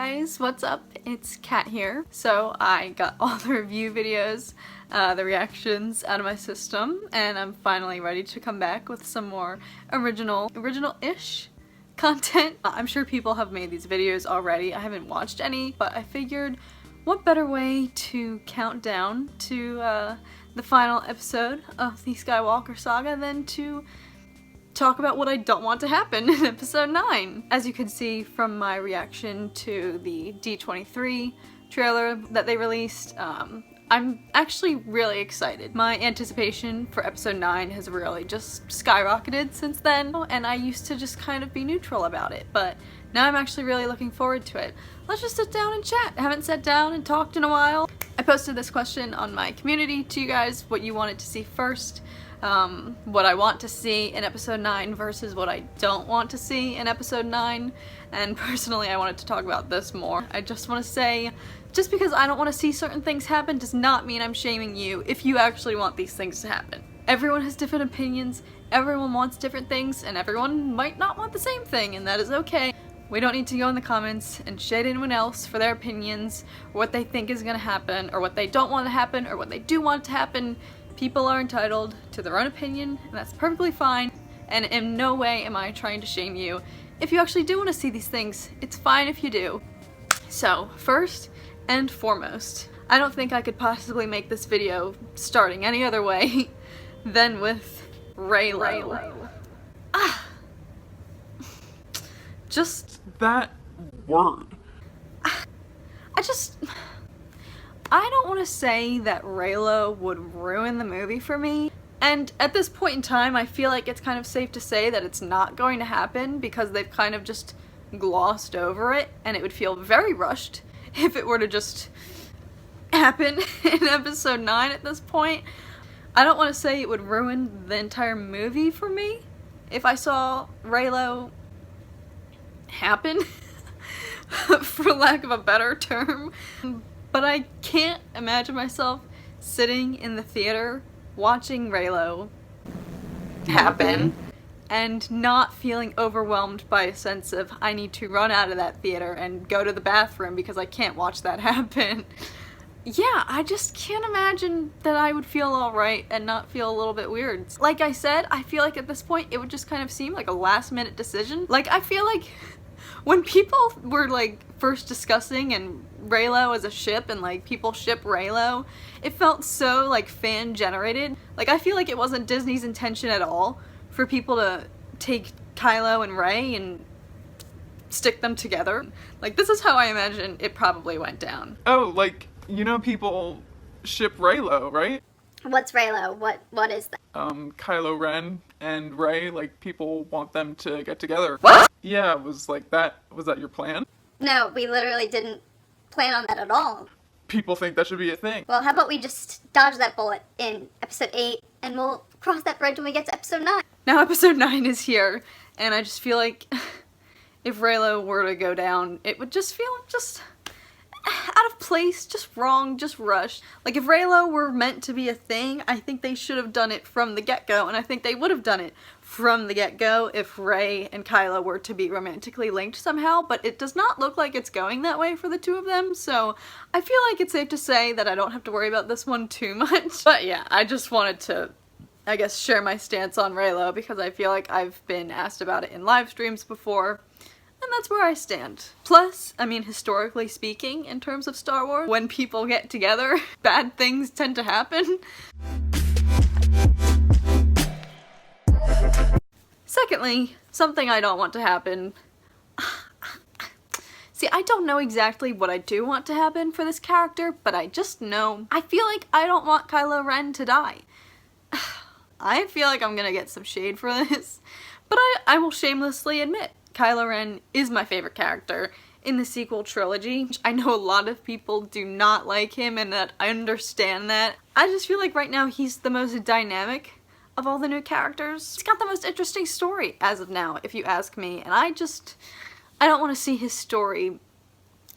guys, what's up? It's Kat here. So I got all the review videos, the reactions out of my system, and I'm finally ready to come back with some more original-ish content. I'm sure people have made these videos already. I haven't watched any, but I figured what better way to count down to the final episode of the Skywalker saga than to talk about what I don't want to happen in episode 9. As you can see from my reaction to the D23 trailer that they released, I'm actually really excited. My anticipation for episode 9 has really just skyrocketed since then, and I used to just kind of be neutral about it, but now I'm actually really looking forward to it. Let's just sit down and chat. I haven't sat down and talked in a while. I posted this question on my community to you guys, what you wanted to see first. What I want to see in episode 9 versus what I don't want to see in episode 9, and personally I wanted to talk about this more. I just want to say, just because I don't want to see certain things happen does not mean I'm shaming you if you actually want these things to happen. Everyone has different opinions, everyone wants different things, and everyone might not want the same thing, and that is okay. We don't need to go in the comments and shade anyone else for their opinions, or what they think is gonna happen, or what they don't want to happen, or what they do want to happen. People are entitled to their own opinion, and that's perfectly fine, and in no way am I trying to shame you. If you actually do want to see these things, it's fine if you do. So, first and foremost, I don't think I could possibly make this video starting any other way than with Reylo. Just that word. I don't want to say that Reylo would ruin the movie for me, and at this point in time I feel like it's kind of safe to say that it's not going to happen because they've kind of just glossed over it, and it would feel very rushed if it were to just happen in episode 9 at this point. I don't want to say it would ruin the entire movie for me if I saw Reylo happen, for lack of a better term. But I can't imagine myself sitting in the theater watching Reylo happen and not feeling overwhelmed by a sense of I need to run out of that theater and go to the bathroom because I can't watch that happen. Yeah, I just can't imagine that I would feel alright and not feel a little bit weird. Like I said, I feel like at this point it would just kind of seem like a last minute decision. Like, I feel like when people were like first discussing and Reylo as a ship and like people ship Reylo, it felt so like fan generated. Like, I feel like it wasn't Disney's intention at all for people to take Kylo and Rey and stick them together. Like, this is how I imagine it probably went down. Oh, like, you know, people ship Reylo, right? What's Reylo? What is that? Kylo Ren and Rey, like, people want them to get together. What? Yeah, it was like that. Was that your plan? No, we literally didn't plan on that at all. People think that should be a thing. Well, how about we just dodge that bullet in episode 8, and we'll cross that bridge when we get to episode 9. Now episode 9 is here, and I just feel like if Reylo were to go down, it would just feel just out of place, just wrong, just rushed. Like, if Reylo were meant to be a thing, I think they should have done it from the get-go, and I think they would have done it from the get-go if Rey and Kylo were to be romantically linked somehow, but it does not look like it's going that way for the two of them, so I feel like it's safe to say that I don't have to worry about this one too much. But yeah, I just wanted to, I guess, share my stance on Reylo because I feel like I've been asked about it in live streams before, and that's where I stand. Plus, I mean, historically speaking, in terms of Star Wars, when people get together, bad things tend to happen. Secondly, something I don't want to happen. See, I don't know exactly what I do want to happen for this character, but I just know I feel like I don't want Kylo Ren to die. I feel like I'm gonna get some shade for this, but I will shamelessly admit Kylo Ren is my favorite character in the sequel trilogy. I know a lot of people do not like him, and that I understand that. I just feel like right now he's the most dynamic of all the new characters. He's got the most interesting story as of now, if you ask me, and I don't want to see his story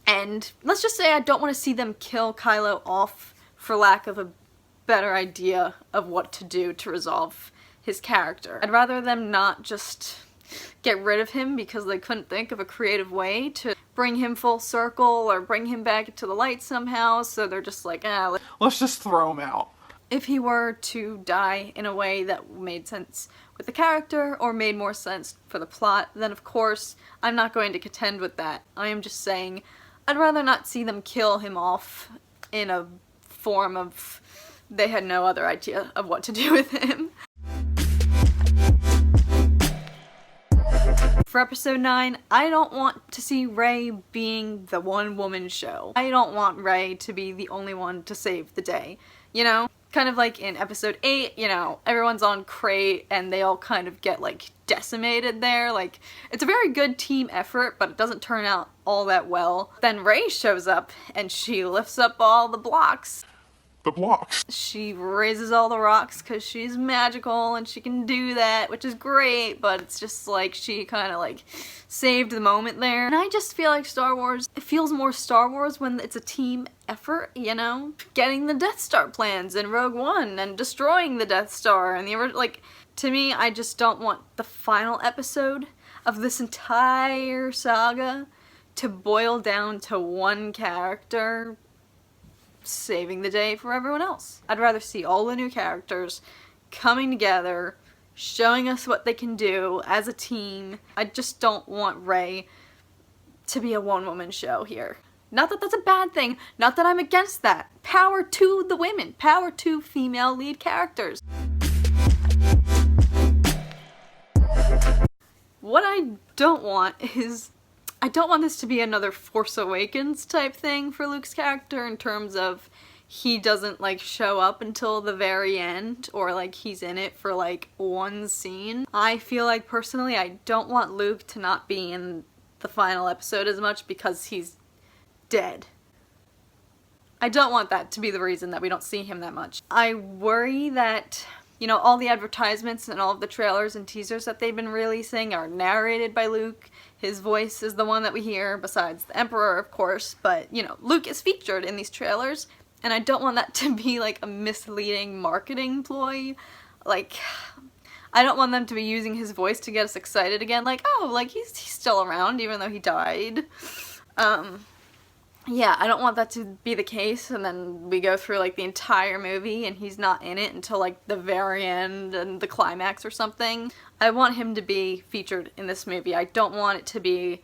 end. Let's just say I don't want to see them kill Kylo off for lack of a better idea of what to do to resolve his character. I'd rather them not just get rid of him because they couldn't think of a creative way to bring him full circle or bring him back into the light somehow, so they're just like, let's just throw him out. If he were to die in a way that made sense with the character or made more sense for the plot, then of course I'm not going to contend with that. I am just saying I'd rather not see them kill him off in a form of they had no other idea of what to do with him. For episode 9, I don't want to see Rey being the one-woman show. I don't want Rey to be the only one to save the day, you know? Kind of like in episode 8, you know, everyone's on crate and they all kind of get, like, decimated there. Like, it's a very good team effort, but it doesn't turn out all that well. Then Rey shows up and she lifts up all the blocks. The blocks. She raises all the rocks because she's magical and she can do that, which is great, but it's just like she kind of like saved the moment there. And I just feel like Star Wars, it feels more Star Wars when it's a team effort, you know? Getting the Death Star plans in Rogue One and destroying the Death Star and the original, like, to me, I just don't want the final episode of this entire saga to boil down to one character saving the day for everyone else. I'd rather see all the new characters coming together, showing us what they can do as a team. I just don't want Rey to be a one-woman show here. Not that that's a bad thing, not that I'm against that. Power to the women, power to female lead characters. What I don't want is I don't want this to be another Force Awakens type thing for Luke's character in terms of he doesn't like show up until the very end or like he's in it for like one scene. I feel like personally I don't want Luke to not be in the final episode as much because he's dead. I don't want that to be the reason that we don't see him that much. I worry that, you know, all the advertisements and all of the trailers and teasers that they've been releasing are narrated by Luke. His voice is the one that we hear, besides the Emperor, of course, but, you know, Luke is featured in these trailers, and I don't want that to be, like, a misleading marketing ploy. Like, I don't want them to be using his voice to get us excited again, like, oh, like, he's still around, even though he died. Yeah, I don't want that to be the case, and then we go through, like, the entire movie, and he's not in it until, like, the very end and the climax or something. I want him to be featured in this movie. I don't want it to be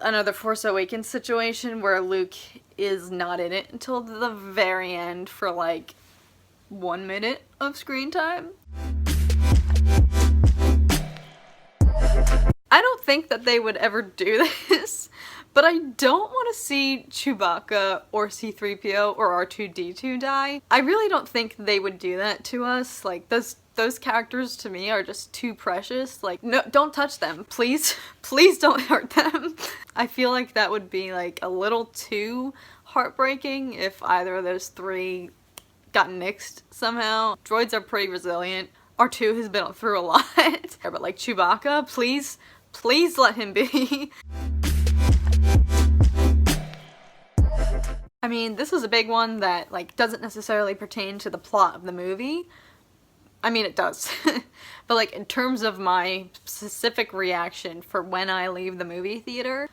another Force Awakens situation where Luke is not in it until the very end for, like, 1 minute of screen time. I don't think that they would ever do this. But I don't want to see Chewbacca or C-3PO or R2-D2 die. I really don't think they would do that to us. Like, those characters to me are just too precious. Like, no, don't touch them. Please, please don't hurt them. I feel like that would be, like, a little too heartbreaking if either of those three got nixed somehow. Droids are pretty resilient. R2 has been through a lot. But, like, Chewbacca, please, please let him be. I mean, this is a big one that, like, doesn't necessarily pertain to the plot of the movie. I mean, it does. But, like, in terms of my specific reaction for when I leave the movie theater,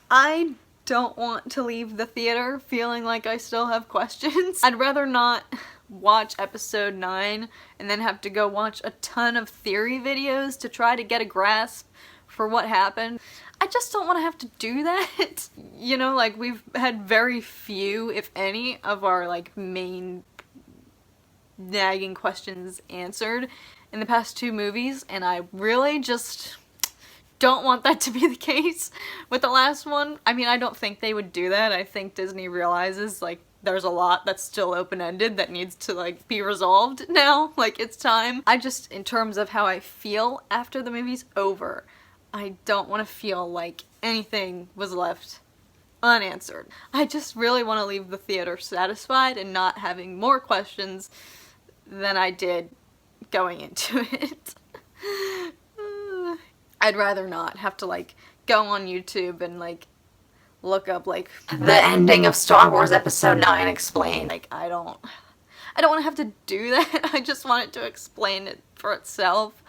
I don't want to leave the theater feeling like I still have questions. I'd rather not watch episode 9 and then have to go watch a ton of theory videos to try to get a grasp for what happened. I just don't want to have to do that. You know, like, we've had very few, if any, of our, like, main nagging questions answered in the past 2 movies, and I really just don't want that to be the case with the last one. I mean, I don't think they would do that. I think Disney realizes, like, there's a lot that's still open-ended that needs to, like, be resolved now. Like, it's time. I just, in terms of how I feel after the movie's over, I don't want to feel like anything was left unanswered. I just really want to leave the theater satisfied and not having more questions than I did going into it. I'd rather not have to, like, go on YouTube and, like, look up, like, the ending of Star Wars Episode 9 explained. Like, I don't want to have to do that. I just want it to explain it for itself.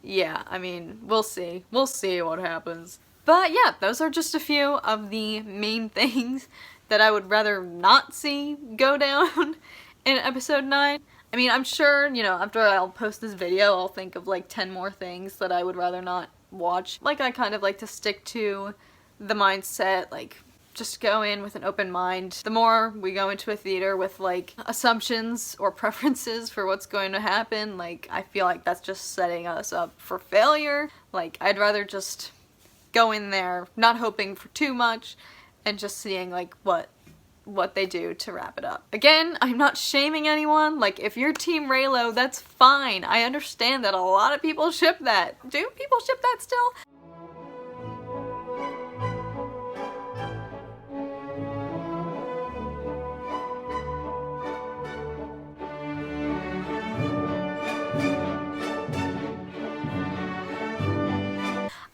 Yeah, I mean, we'll see. We'll see what happens. But yeah, those are just a few of the main things that I would rather not see go down in episode 9. I mean, I'm sure, you know, after I'll post this video, I'll think of like 10 more things that I would rather not watch. Like, I kind of like to stick to the mindset, like, just go in with an open mind. The more we go into a theater with like assumptions or preferences for what's going to happen, like, I feel like that's just setting us up for failure. Like, I'd rather just go in there not hoping for too much and just seeing like what they do to wrap it up. Again, I'm not shaming anyone. Like, if you're Team Reylo, that's fine. I understand that a lot of people ship that. Do people ship that still?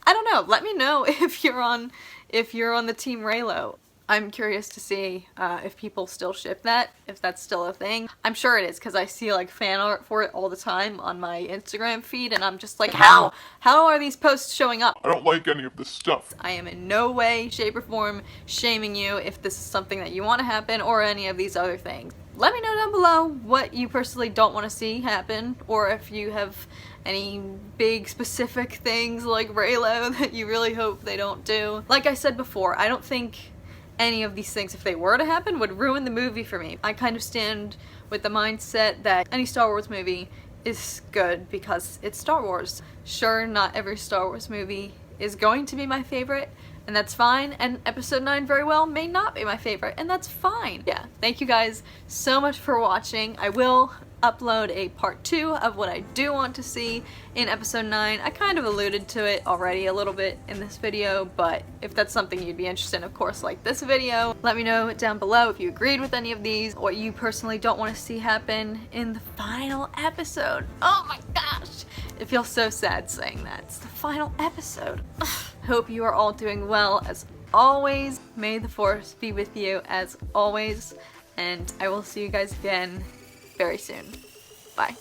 I don't know. Let me know if you're on the Team Reylo. I'm curious to see if people still ship that, if that's still a thing. I'm sure it is, because I see like fan art for it all the time on my Instagram feed, and I'm just like, how? How are these posts showing up? I don't like any of this stuff. I am in no way, shape, or form shaming you if this is something that you want to happen or any of these other things. Let me know down below what you personally don't want to see happen, or if you have any big specific things like Reylo that you really hope they don't do. Like I said before, I don't think any of these things, if they were to happen, would ruin the movie for me. I kind of stand with the mindset that any Star Wars movie is good because it's Star Wars. Sure, not every Star Wars movie is going to be my favorite, and that's fine, and episode 9 very well may not be my favorite, and that's fine. Yeah, thank you guys so much for watching. I will upload a part 2 of what I do want to see in episode 9. I kind of alluded to it already a little bit in this video, but if that's something you'd be interested in, of course, like this video, let me know down below if you agreed with any of these, what you personally don't want to see happen in the final episode. Oh my gosh! It feels so sad saying that. It's the final episode. Hope you are all doing well as always. May the Force be with you as always, and I will see you guys again very soon. Bye.